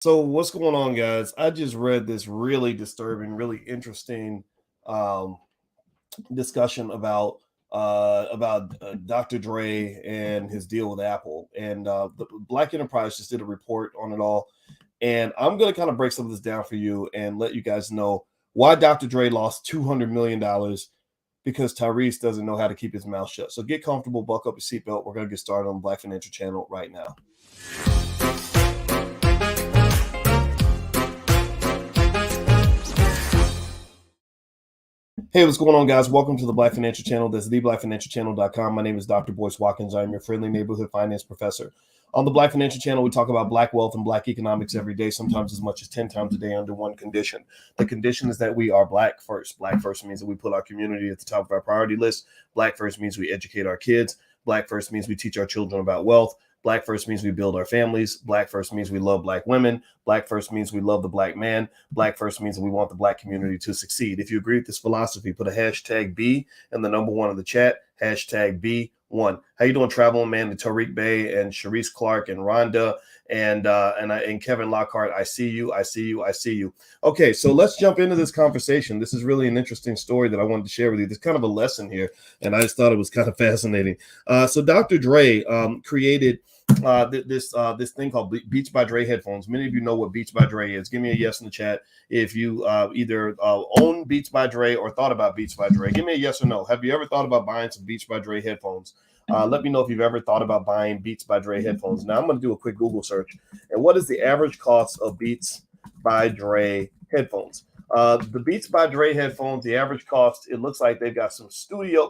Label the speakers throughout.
Speaker 1: So what's going on, guys? I just read this really disturbing, really interesting um, discussion about Dr. Dre and his deal with Apple, and the Black Enterprise just did a report on it all, and I'm gonna kind of break some of this down for you and let you guys know why Dr. Dre lost $200 million because Tyrese doesn't know how to keep his mouth shut. So get comfortable, buckle up your seatbelt. We're gonna get started on the Black Financial Channel right now. Hey, what's going on, guys? Welcome to the Black Financial Channel. That's theblackfinancialchannel.com. My name is Dr. Boyce Watkins. I'm your friendly neighborhood finance professor. On the Black Financial Channel, we talk about Black wealth and Black economics every day, sometimes as much as 10 times a day under one condition. The condition is that we are Black first. Black first means that we put our community at the top of our priority list. Black first means we educate our kids. Black first means we teach our children about wealth. Black first means we build our families. Black first means we love Black women. Black first means we love the Black man. Black first means that we want the Black community to succeed. If you agree with this philosophy, put a hashtag B and the number one in the chat, hashtag B1. How you doing, Traveling Man, and Tariq Bey, and Sharice Clark, and Rhonda, and Kevin Lockhart? I see you. I see you. I see you. Okay, so let's jump into this conversation. This is really an interesting story that I wanted to share with you. There's kind of a lesson here, and I just thought it was kind of fascinating. So Dr. Dre created this thing called Beats by Dre headphones. Many of you know what Beats by Dre is. Give me a yes in the chat if you either own Beats by Dre or thought about Beats by Dre. Give me a yes or no. Have you ever thought about buying some Beats by Dre headphones? Let me know if you've ever thought about buying Beats by Dre headphones. Now I'm going to do a quick Google search. And what is the average cost of Beats by Dre headphones? The Beats by Dre headphones, the average cost, it looks like they've got some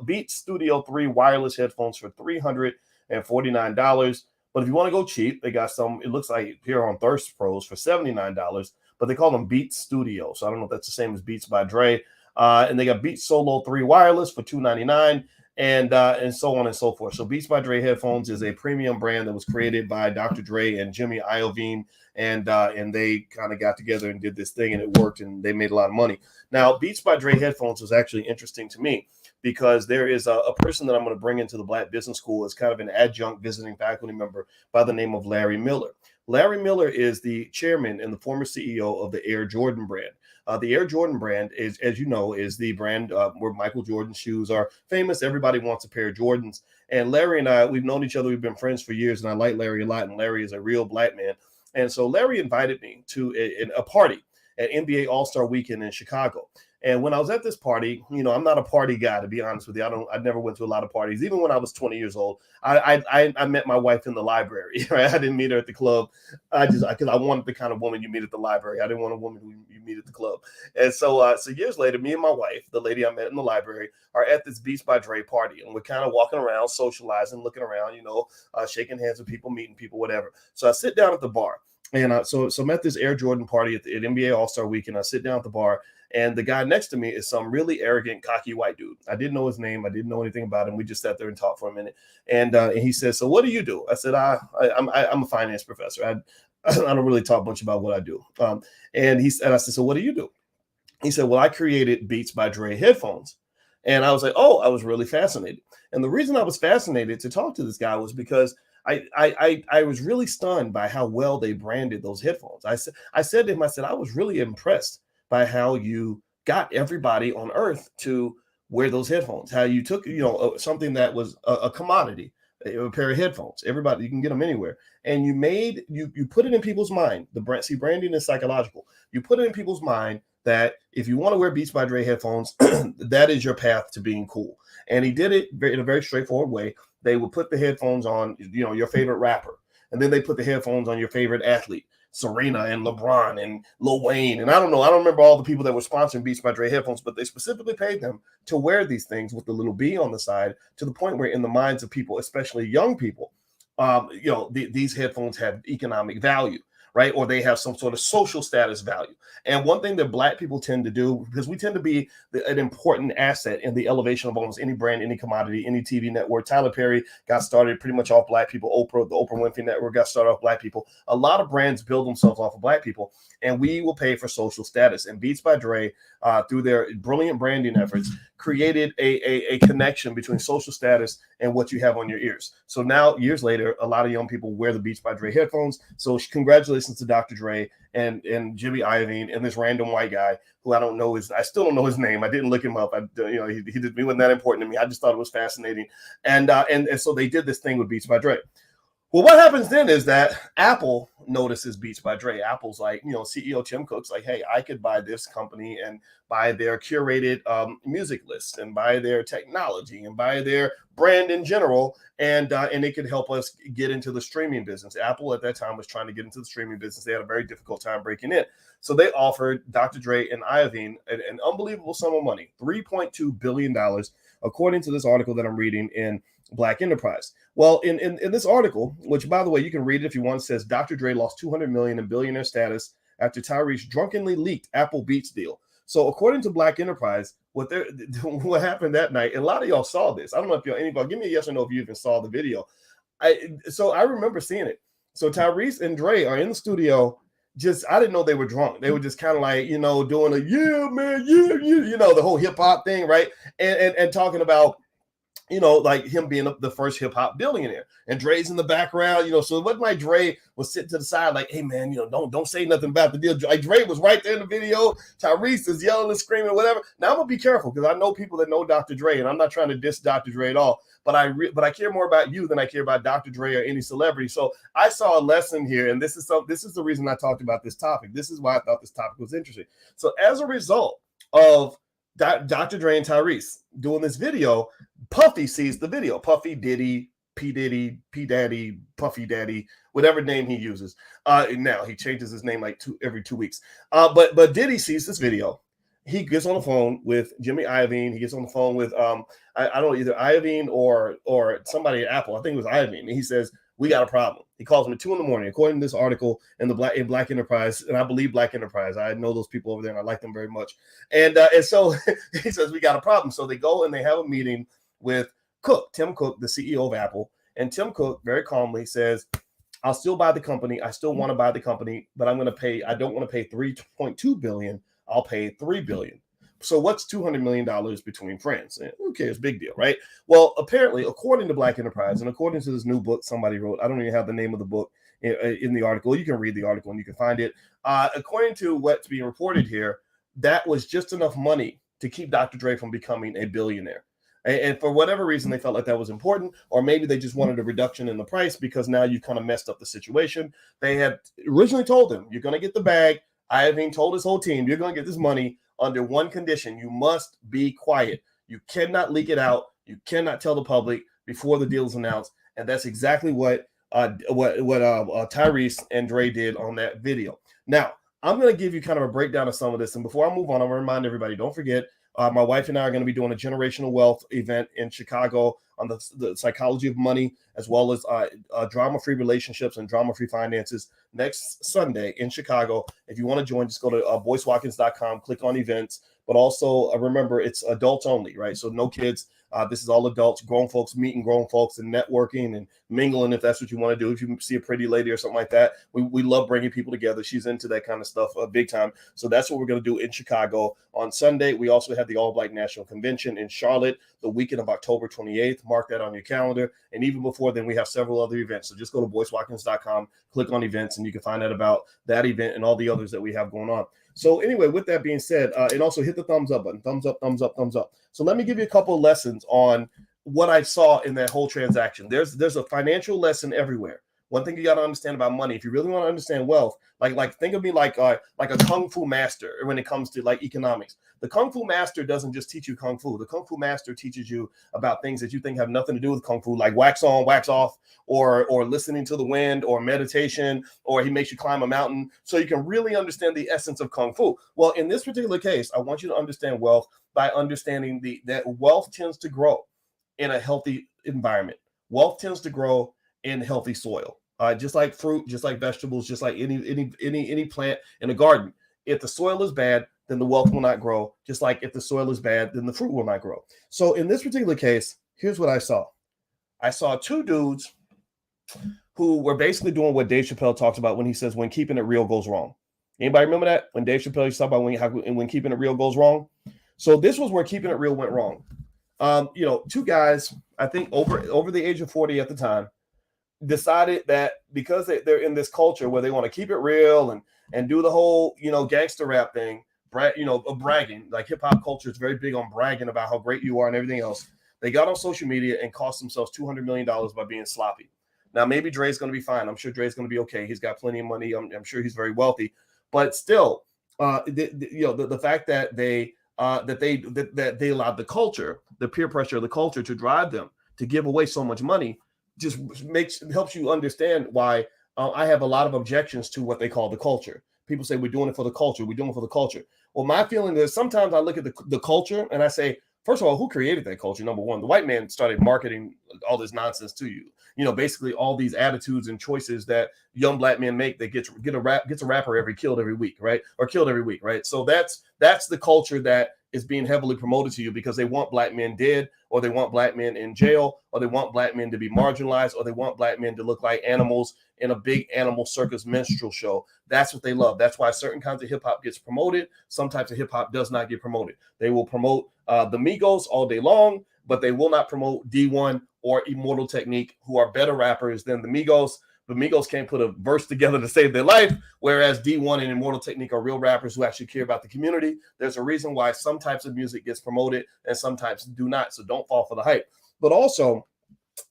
Speaker 1: Beats Studio 3 wireless headphones for $349. But if you want to go cheap, they got some, it looks like here on Thirst Pros for $79, but they call them Beats Studio. So I don't know if that's the same as Beats by Dre. And they got Beats Solo 3 wireless for $299 and so on and so forth. So Beats by Dre headphones is a premium brand that was created by Dr. Dre and Jimmy Iovine, and they kind of got together and did this thing, and it worked, and they made a lot of money. Now, Beats by Dre headphones was actually interesting to me because there is a person that I'm going to bring into the Black Business School as kind of an adjunct visiting faculty member by the name of Larry Miller. Larry Miller is the chairman and the former CEO of the Air Jordan brand. The Air Jordan brand is, as you know, is the brand where Michael Jordan's shoes are famous. Everybody wants a pair of Jordans. And Larry and I, we've known each other. We've been friends for years, and I like Larry a lot. And Larry is a real Black man. And so Larry invited me to a party at NBA All-Star Weekend in Chicago. And when I was at this party, you know, I'm not a party guy, to be honest with you. I never went to a lot of parties. Even when I was 20 years old, I met my wife in the library. Right? I didn't meet her at the club. Because I wanted the kind of woman you meet at the library. I didn't want a woman who you meet at the club. And so years later, me and my wife, the lady I met in the library, are at this Beats by Dre party, and we're kind of walking around, socializing, looking around, you know, shaking hands with people, meeting people, whatever. So I sit down at the bar. And so I'm at this Air Jordan party at NBA All-Star Weekend. I sit down at the bar, and the guy next to me is some really arrogant, cocky white dude. I didn't know his name. I didn't know anything about him. We just sat there and talked for a minute. And he says, "So what do you do?" I said, "I'm a finance professor. I don't really talk much about what I do." And I said, "So what do you do?" He said, "Well, I created Beats by Dre headphones." And I was like, "Oh," I was really fascinated. And the reason I was fascinated to talk to this guy was because I was really stunned by how well they branded those headphones. I said to him, I said, "I was really impressed by how you got everybody on earth to wear those headphones, how you took, you know, something that was a commodity, a pair of headphones. Everybody, you can get them anywhere. And you put it in people's mind. Branding is psychological. You put it in people's mind that if you want to wear Beats by Dre headphones, that is your path to being cool." And he did it in a very straightforward way. They would put the headphones on, you know, your favorite rapper, and then they put the headphones on your favorite athlete, Serena and LeBron and Lil Wayne. And I don't remember all the people that were sponsoring Beats by Dre headphones, but they specifically paid them to wear these things with the little B on the side, to the point where in the minds of people, especially young people, you know, these headphones have economic value, right? Or they have some sort of social status value. And one thing that Black people tend to do, because we tend to be an important asset in the elevation of almost any brand, any commodity, any TV network. Tyler Perry got started pretty much off Black people. The Oprah Winfrey Network got started off Black people. A lot of brands build themselves off of Black people, and we will pay for social status. And Beats by Dre, through their brilliant branding efforts, created a connection between social status and what you have on your ears. So now, years later, a lot of young people wear the Beats by Dre headphones. So congratulations listens to Dr. Dre and Jimmy Iovine and this random white guy who I still don't know his name. I didn't look him up. He wasn't that important to me. I just thought it was fascinating. And so they did this thing with Beats by Dre. Well, what happens then is that Apple notices Beats by Dre. Apple's like, CEO Tim Cook's like, hey, I could buy this company and buy their curated music lists and buy their technology and buy their brand in general. And it could help us get into the streaming business. Apple at that time was trying to get into the streaming business. They had a very difficult time breaking in. So they offered Dr. Dre and Iovine an unbelievable sum of money, $3.2 billion, according to this article that I'm reading in Black Enterprise. Well, in this article, which, by the way, you can read it if you want, says Dr. Dre lost $200 million in billionaire status after Tyrese drunkenly leaked Apple Beats deal. So according to Black Enterprise, what happened that night, and a lot of y'all saw this. I don't know if anybody, give me a yes or no if you even saw the video. I remember seeing it. So Tyrese and Dre are in the studio. I didn't know they were drunk. They were just kind of like, doing a yeah, man, yeah, the whole hip hop thing, right? And talking about, like him being the first hip hop billionaire, and Dre's in the background, so it wasn't like Dre was sitting to the side, like, hey man, don't say nothing about the deal. Like Dre was right there in the video. Tyrese is yelling and screaming, whatever. Now I'm gonna be careful because I know people that know Dr. Dre, and I'm not trying to diss Dr. Dre at all. But I care more about you than I care about Dr. Dre or any celebrity. So I saw a lesson here, and this is the reason I talked about this topic. This is why I thought this topic was interesting. So as a result of Dr. Dre and Tyrese doing this video, Puffy sees the video. Puffy Diddy, P Diddy, P Daddy, Puffy Daddy, whatever name he uses. Now he changes his name like every 2 weeks. But Diddy sees this video. He gets on the phone with Jimmy Iovine. He gets on the phone with I don't know, either Iovine or somebody at Apple. I think it was Iovine. And he says, we got a problem. He calls him at 2 a.m, according to this article in Black Enterprise, and I believe Black Enterprise. I know those people over there, and I like them very much. And so he says, we got a problem. So they go and they have a meeting with Tim Cook, the CEO of Apple. And Tim Cook very calmly says, I'll still buy the company. I still want to buy the company, but I don't want to pay $3.2 billion. I'll pay $3 billion. So what's $200 million between friends? Who cares? Big deal, right? Well, apparently, according to Black Enterprise and according to this new book somebody wrote, I don't even have the name of the book in the article. You can read the article and you can find it. According to what's being reported here, that was just enough money to keep Dr. Dre from becoming a billionaire. And for whatever reason, they felt like that was important, or maybe they just wanted a reduction in the price because now you kind of messed up the situation. They had originally told him, you're going to get the bag. Iovine told his whole team, you're going to get this money under one condition. You must be quiet. You cannot leak it out. You cannot tell the public before the deal is announced. And that's exactly what Tyrese and Dre did on that video. Now, I'm going to give you kind of a breakdown of some of this. And before I move on, I'm going to remind everybody, don't forget, my wife and I are going to be doing a generational wealth event in Chicago on the psychology of money, as well as drama-free relationships and drama-free finances next Sunday in Chicago. If you want to join, just go to boycewatkins.com, click on events. But also remember, it's adults only, right? So no kids. This is all adults, grown folks meeting grown folks and networking and mingling if that's what you want to do. If you see a pretty lady or something like that, we love bringing people together. She's into that kind of stuff big time. So that's what we're going to do in Chicago on Sunday. We also have the All Black National Convention in Charlotte the weekend of October 28th. Mark that on your calendar. And even before then, we have several other events. So just go to boycewatkins.com, click on events, and you can find out about that event and all the others that we have going on. So anyway, with that being said, and also hit the thumbs up button, thumbs up, thumbs up, thumbs up. So let me give you a couple of lessons on what I saw in that whole transaction. There's a financial lesson everywhere. One thing you got to understand about money, if you really want to understand wealth, like think of me like a kung fu master when it comes to like economics. The kung fu master doesn't just teach you kung fu. The kung fu master teaches you about things that you think have nothing to do with kung fu, like wax on, wax off, or listening to the wind, or meditation, or he makes you climb a mountain, so you can really understand the essence of kung fu. Well, in this particular case, I want you to understand wealth by understanding that wealth tends to grow in a healthy environment. Wealth tends to grow in healthy soil. Just like fruit, just like vegetables, just like any plant in a garden. If the soil is bad, then the wealth will not grow. Just like if the soil is bad, then the fruit will not grow. So in this particular case, here's what I saw. I saw two dudes who were basically doing what Dave Chappelle talks about when he says, when keeping it real goes wrong. Anybody remember that? When Dave Chappelle used to talk about when keeping it real goes wrong? So this was where keeping it real went wrong. Two guys, I think over the age of 40 at the time, decided that because they're in this culture where they want to keep it real and do the whole, gangster rap thing, bragging, like hip hop culture is very big on bragging about how great you are and everything else. They got on social media and cost themselves $200 million by being sloppy. Now, maybe Dre's going to be fine. I'm sure Dre's going to be okay. He's got plenty of money. I'm sure he's very wealthy, but still, the fact that they allowed the culture, the peer pressure of the culture to drive them to give away so much money just helps you understand why I have a lot of objections to what they call the culture. People say we're doing it for the culture. We're doing it for the culture. Well, my feeling is sometimes I look at the culture and I say, first of all, who created that culture? Number one, the white man started marketing all this nonsense to you. Basically all these attitudes and choices that young black men make that gets a rapper killed every week, right? Or killed every week, right? So that's the culture that is being heavily promoted to you because they want black men dead, or they want black men in jail, or they want black men to be marginalized, or they want black men to look like animals in a big animal circus minstrel show. That's what they love. That's why certain kinds of hip hop gets promoted. Some types of hip hop does not get promoted. They will promote the Migos all day long, but they will not promote D1 or Immortal Technique, who are better rappers than the Migos. The Migos can't put a verse together to save their life, whereas D1 and Immortal Technique are real rappers who actually care about the community. There's a reason why some types of music gets promoted and some types do not, so don't fall for the hype. But also,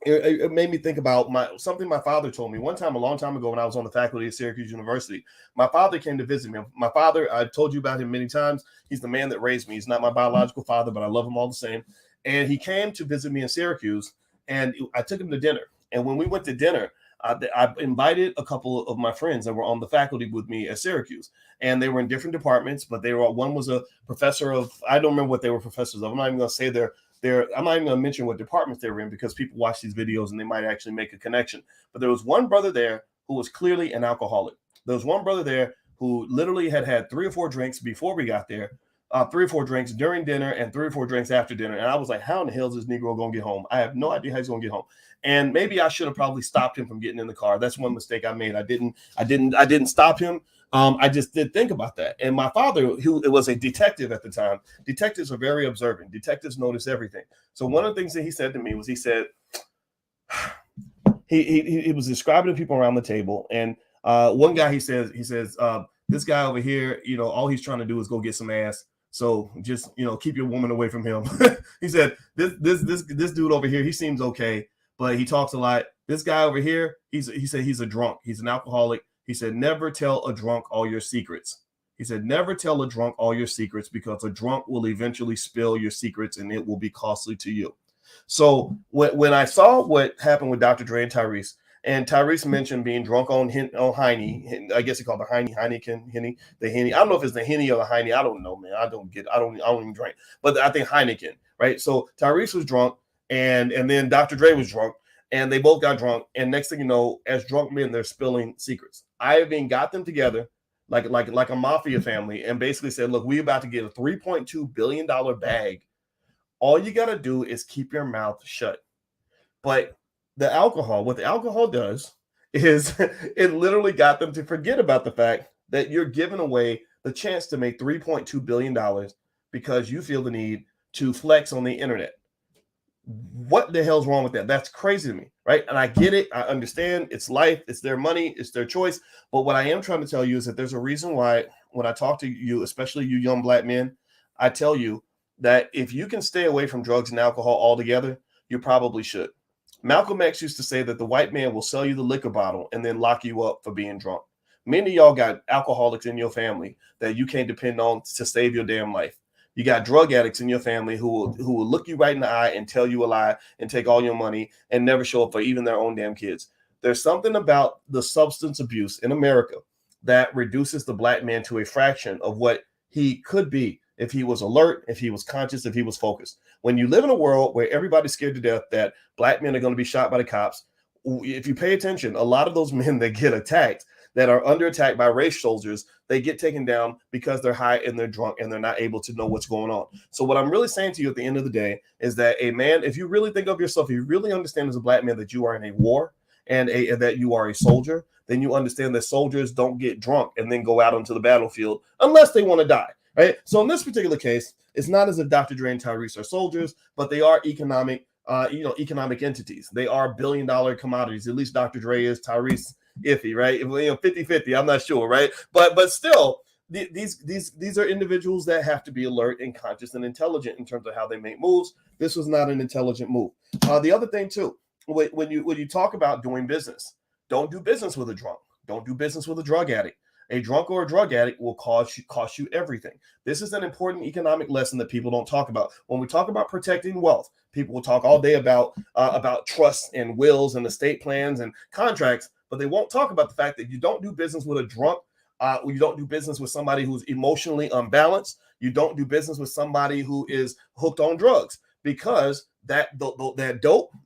Speaker 1: it made me think about something my father told me one time, a long time ago, when I was on the faculty at Syracuse University. My father came to visit me. My father, I've told you about him many times. He's the man that raised me. He's not my biological father, but I love him all the same. And he came to visit me in Syracuse, and I took him to dinner. And when we went to dinner, I invited a couple of my friends that were on the faculty with me at Syracuse, and they were in different departments, but one was a professor of, I don't remember what they were professors of. I'm not even going to say I'm not even going to mention what departments they were in because people watch these videos and they might actually make a connection. But there was one brother there who was clearly an alcoholic. There was one brother there who literally had 3 or 4 drinks before we got there, 3 or 4 drinks during dinner, and 3 or 4 drinks after dinner. And I was like, how in the hell is this Negro going to get home? I have no idea how he's going to get home. And maybe I should have probably stopped him from getting in the car. That's one mistake I made. I didn't stop him. I just did think about that. And my father, who was a detective at the time, detectives are very observant. Detectives notice everything. So one of the things that he said to me was, he said, he was describing the people around the table. And one guy, he says, this guy over here, all he's trying to do is go get some ass. So just, keep your woman away from him. He said, this dude over here, he seems okay, but he talks a lot. This guy over here, he said he's a drunk. He's an alcoholic. He said, never tell a drunk all your secrets. He said, never tell a drunk all your secrets, because a drunk will eventually spill your secrets and it will be costly to you. So when I saw what happened with Dr. Dre and Tyrese mentioned being drunk on Henny, I guess he called the Henny. I don't know if it's the Henny or the Henny. I don't know, man. I don't even drink. But I think Heineken, right? So Tyrese was drunk, and then Dr. Dre was drunk, and they both got drunk. And next thing you know, as drunk men, they're spilling secrets. I even got them together like a mafia family and basically said, look, we about to get a $3.2 billion bag. All you got to do is keep your mouth shut. But what the alcohol does is it literally got them to forget about the fact that you're giving away the chance to make $3.2 billion because you feel the need to flex on the internet. What the hell's wrong with that? That's crazy to me, right? And I get it. I understand. It's life. It's their money. It's their choice. But what I am trying to tell you is that there's a reason why when I talk to you, especially you young black men, I tell you that if you can stay away from drugs and alcohol altogether, you probably should. Malcolm X used to say that the white man will sell you the liquor bottle and then lock you up for being drunk. Many of y'all got alcoholics in your family that you can't depend on to save your damn life. You got drug addicts in your family who will look you right in the eye and tell you a lie and take all your money and never show up for even their own damn kids. There's something about the substance abuse in America that reduces the black man to a fraction of what he could be if he was alert, if he was conscious, if he was focused. When you live in a world where everybody's scared to death that black men are going to be shot by the cops, if you pay attention, a lot of those men that get attacked, that are under attack by race soldiers, they get taken down because they're high and they're drunk and they're not able to know what's going on. So what I'm really saying to you at the end of the day is that a man, if you really think of yourself, if you really understand as a black man that you are in a war and that you are a soldier, then you understand that soldiers don't get drunk and then go out onto the battlefield unless they want to die. Right. So in this particular case, it's not as if Dr. Dre and Tyrese are soldiers, but they are economic economic entities. They are billion-dollar commodities. At least Dr. Dre is, Tyrese iffy, right? 50-50, I'm not sure, right? But still, these are individuals that have to be alert and conscious and intelligent in terms of how they make moves. This was not an intelligent move. The other thing too, when you talk about doing business, don't do business with a drunk. Don't do business with a drug addict. A drunk or a drug addict will cost you everything. This is an important economic lesson that people don't talk about. When we talk about protecting wealth, people will talk all day about trusts and wills and estate plans and contracts, but they won't talk about the fact that you don't do business with a drunk. You don't do business with somebody who's emotionally unbalanced. You don't do business with somebody who is hooked on drugs, because that dope,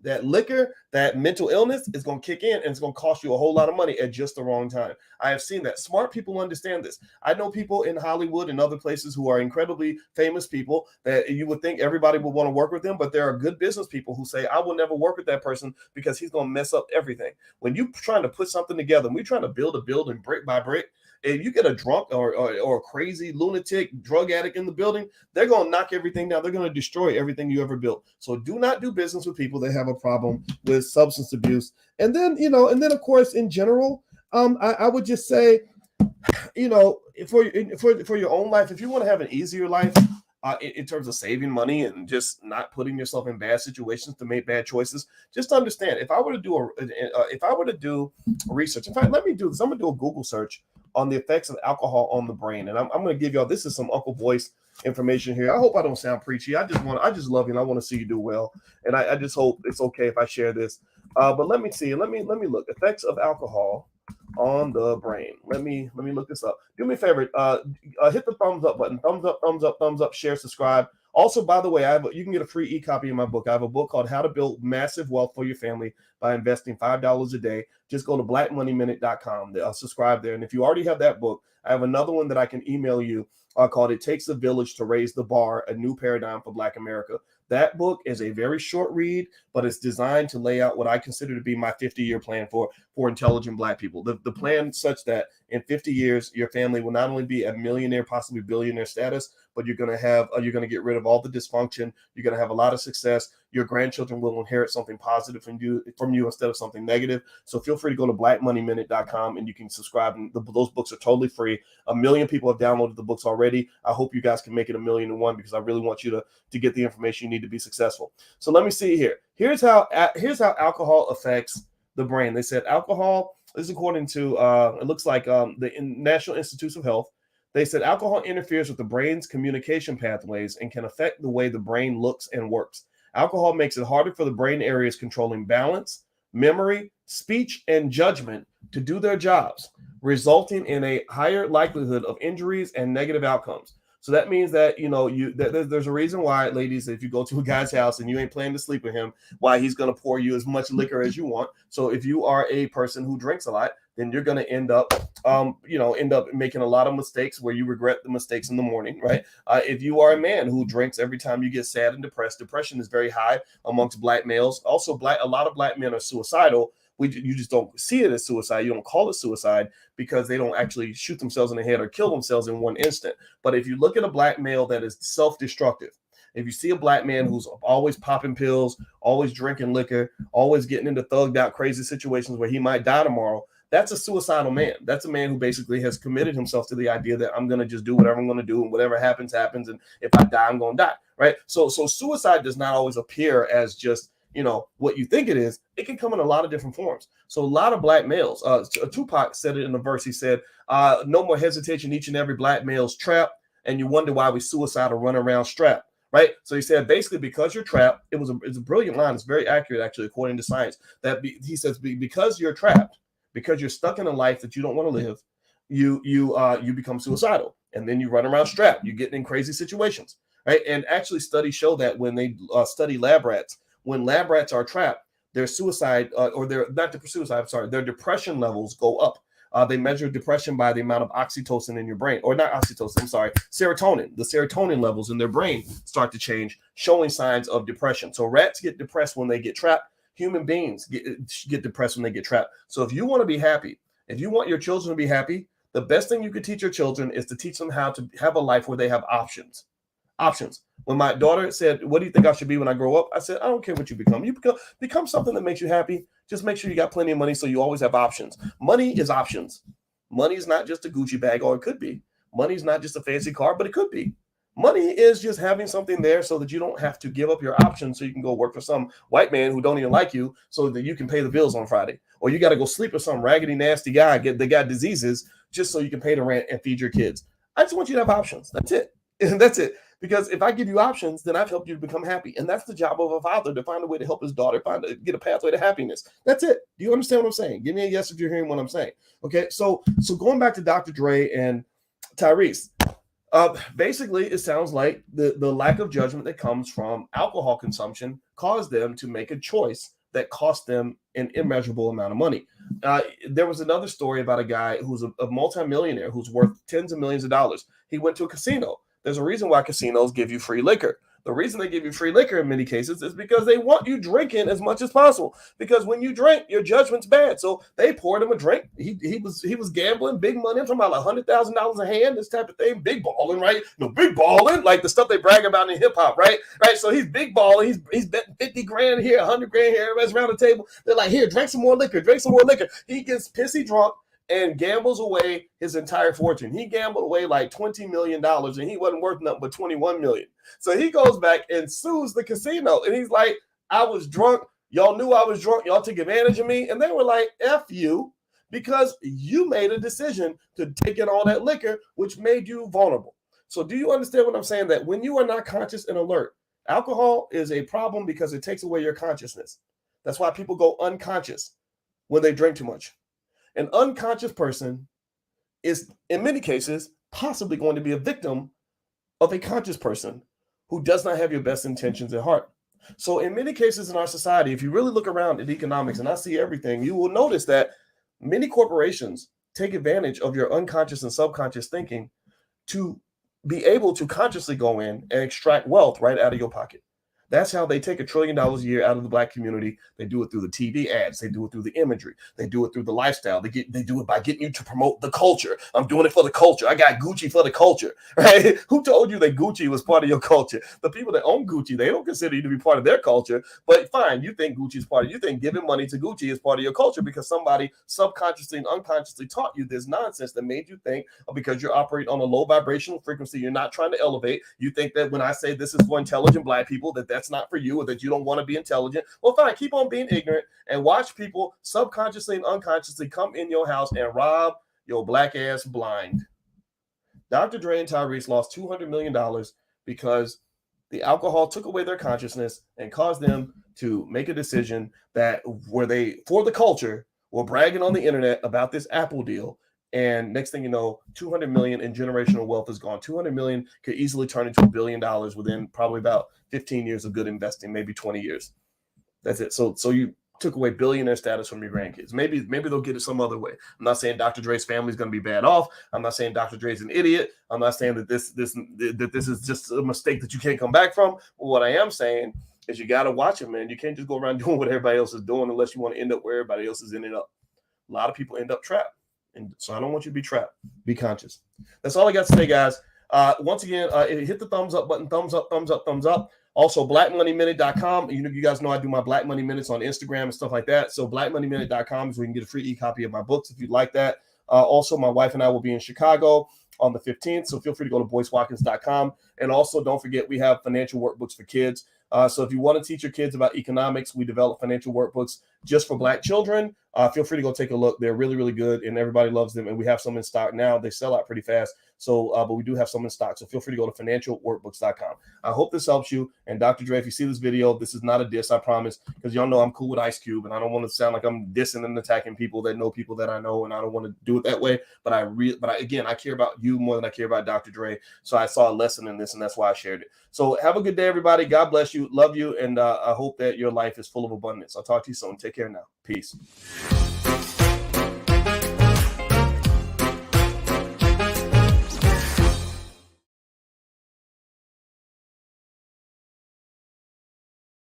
Speaker 1: that liquor, that mental illness is going to kick in and it's going to cost you a whole lot of money at just the wrong time. I have seen that. Smart people understand this. I know people in Hollywood and other places who are incredibly famous people that you would think everybody would want to work with them, but there are good business people who say, I will never work with that person because he's going to mess up everything. When you're trying to put something together, and we're trying to build a building brick by brick, if you get a drunk or a crazy lunatic drug addict in the building, they're going to knock everything down. They're going to destroy everything you ever built. So do not do business with people that have a problem with substance abuse. And then, of course, in general, I would just say, for your own life, if you want to have an easier life, in terms of saving money and just not putting yourself in bad situations to make bad choices, just understand, if I were to do research, in fact, let me do this. I'm going to do a Google search on the effects of alcohol on the brain. And I'm going to give y'all, this is some Uncle Voice information here. I hope I don't sound preachy. I just love you and I want to see you do well. And I just hope it's okay if I share this. But let me see. Let me look. Effects of alcohol on the brain. Let me look this up. Do me a favor. Hit the thumbs up button. Thumbs up, share, subscribe. Also, by the way, you can get a free e-copy of my book. I have a book called How to Build Massive Wealth for Your Family by Investing $5 a Day. Just go to blackmoneyminute.com. Subscribe there. And if you already have that book, I have another one that I can email you called It Takes a Village to Raise the Bar, A New Paradigm for Black America. That book is a very short read, but it's designed to lay out what I consider to be my 50-year plan for intelligent Black people. The plan such that in 50 years, your family will not only be a millionaire, possibly billionaire status, but you're going to get rid of all the dysfunction. You're going to have a lot of success. Your grandchildren will inherit something positive from you instead of something negative. So feel free to go to blackmoneyminute.com and you can subscribe. And those books are totally free. 1 million people have downloaded the books already. I hope you guys can make it 1,000,001 because I really want you to get the information you need to be successful. So let me see here. Here's how alcohol affects the brain. They said alcohol, this is according to, it looks like the National Institutes of Health. They said alcohol interferes with the brain's communication pathways and can affect the way the brain looks and works. Alcohol makes it harder for the brain areas controlling balance, memory, speech, and judgment to do their jobs, resulting in a higher likelihood of injuries and negative outcomes. So that means that, there's a reason why, ladies, if you go to a guy's house and you ain't planning to sleep with him, why he's going to pour you as much liquor as you want. So if you are a person who drinks a lot, then you're going to end up making a lot of mistakes where you regret the mistakes in the morning, right? If you are a man who drinks every time you get sad and depressed, depression is very high amongst Black males. Also, a lot of Black men are suicidal. You just don't see it as suicide. You don't call it suicide because they don't actually shoot themselves in the head or kill themselves in one instant. But if you look at a Black male that is self-destructive, if you see a Black man who's always popping pills, always drinking liquor, always getting into thugged out crazy situations where he might die tomorrow, that's a suicidal man. That's a man who basically has committed himself to the idea that I'm going to just do whatever I'm going to do and whatever happens, happens. And if I die, I'm going to die, right? So suicide does not always appear as just, what you think it is. It can come in a lot of different forms. So a lot of Black males, Tupac said it in a verse. He said, no more hesitation, each and every Black male's trapped. And you wonder why we suicidal run around strapped, right? So he said, basically, because you're trapped, it's a brilliant line. It's very accurate, actually, according to science, he says, because you're trapped, because you're stuck in a life that you don't want to live, you become suicidal. And then you run around strapped. You get in crazy situations, right? And actually studies show that when they study lab rats, when lab rats are trapped, their their depression levels go up. They measure depression by the amount of oxytocin in your brain, or not oxytocin, serotonin. The serotonin levels in their brain start to change, showing signs of depression. So rats get depressed when they get trapped. Human beings get depressed when they get trapped. So if you want to be happy, if you want your children to be happy, the best thing you could teach your children is to teach them how to have a life where they have options. Options. When my daughter said, what do you think I should be when I grow up? I said, I don't care what you become. You become something that makes you happy. Just make sure you got plenty of money so you always have options. Money is options. Money is not just a Gucci bag, or it could be. Money is not just a fancy car, but it could be. Money is just having something there so that you don't have to give up your options so you can go work for some white man who don't even like you so that you can pay the bills on Friday. Or you got to go sleep with some raggedy, nasty guy, that got diseases just so you can pay the rent and feed your kids. I just want you to have options. That's it. And that's it. Because if I give you options, then I've helped you to become happy. And that's the job of a father, to find a way to help his daughter get a pathway to happiness. That's it. Do you understand what I'm saying? Give me a yes if you're hearing what I'm saying. Okay, so going back to Dr. Dre and Tyrese, basically it sounds like the lack of judgment that comes from alcohol consumption caused them to make a choice that cost them an immeasurable amount of money. There was another story about a guy who's a multimillionaire who's worth tens of millions of dollars. He went to a casino. There's a reason why casinos give you free liquor. The reason they give you free liquor in many cases is because they want you drinking as much as possible. Because when you drink, your judgment's bad. So they poured him a drink. He was gambling big money. I'm talking about like $100,000 a hand, this type of thing. Big balling, right? Big balling, like the stuff they brag about in hip hop, right? Right. So he's big balling. He's betting 50 grand here, 100 grand here. Everybody's around the table. They're like, here, drink some more liquor. Drink some more liquor. He gets pissy drunk and gambles away his entire fortune. He gambled away like $20 million, and he wasn't worth nothing but $21 million. So he goes back and sues the casino, and he's like, I was drunk. Y'all knew I was drunk. Y'all took advantage of me. And they were like, F you, because you made a decision to take in all that liquor, which made you vulnerable. So do you understand what I'm saying? That when you are not conscious and alert, alcohol is a problem because it takes away your consciousness. That's why people go unconscious when they drink too much. An unconscious person is, in many cases, possibly going to be a victim of a conscious person who does not have your best intentions at heart. So in many cases in our society, if you really look around at economics, and I see everything, you will notice that many corporations take advantage of your unconscious and subconscious thinking to be able to consciously go in and extract wealth right out of your pocket. That's how they take $1 trillion a year out of the Black community. They do it through the TV ads. They do it through the imagery. They do it through the lifestyle. They do it by getting you to promote the culture. I'm doing it for the culture. I got Gucci for the culture, right? Who told you that Gucci was part of your culture? The people that own Gucci, they don't consider you to be part of their culture. But fine, you think Gucci is part of you. Think giving money to Gucci is part of your culture because somebody subconsciously and unconsciously taught you this nonsense that made you think, because you're operating on a low vibrational frequency, you're not trying to elevate. You think that when I say this is for intelligent Black people, that's not for you, or that you don't want to be intelligent. Well, fine, keep on being ignorant and watch people subconsciously and unconsciously come in your house and rob your Black ass blind. Dr. Dre and Tyrese lost $200 million because the alcohol took away their consciousness and caused them to make a decision that where they, for the culture, were bragging on the internet about this Apple deal. And next thing you know, 200 million in generational wealth is gone. 200 million could easily turn into $1 billion within probably about 15 years of good investing, maybe 20 years. That's it. So you took away billionaire status from your grandkids. Maybe they'll get it some other way. I'm not saying Dr. Dre's family is going to be bad off. I'm not saying Dr. Dre's an idiot. I'm not saying that this is just a mistake that you can't come back from. But what I am saying is you got to watch it, man. You can't just go around doing what everybody else is doing unless you want to end up where everybody else is ending up. A lot of people end up trapped. And so I don't want you to be trapped. Be conscious. That's all I got to say, guys. Once again, hit the thumbs up button. Thumbs up, thumbs up, thumbs up. Also, blackmoneyminute.com. You guys know I do my Black Money Minutes on Instagram and stuff like that. So blackmoneyminute.com is where you can get a free e-copy of my books if you'd like that. Also, my wife and I will be in Chicago on the 15th. So feel free to go to boycewatkins.com. And also, don't forget, we have financial workbooks for kids. So if you want to teach your kids about economics, we develop financial workbooks just for Black children. Feel free to go take a look. They're really, really good, and everybody loves them. And we have some in stock now. They sell out pretty fast. So, but we do have some in stock. So feel free to go to financialworkbooks.com. I hope this helps you. And Dr. Dre, if you see this video, this is not a diss, I promise, because y'all know I'm cool with Ice Cube, and I don't want to sound like I'm dissing and attacking people that know people that I know, and I don't want to do it that way. But I care about you more than I care about Dr. Dre. So I saw a lesson in this, and that's why I shared it. So have a good day, everybody. God bless you. Love you. And I hope that your life is full of abundance. I'll talk to you soon. Take care now. Peace.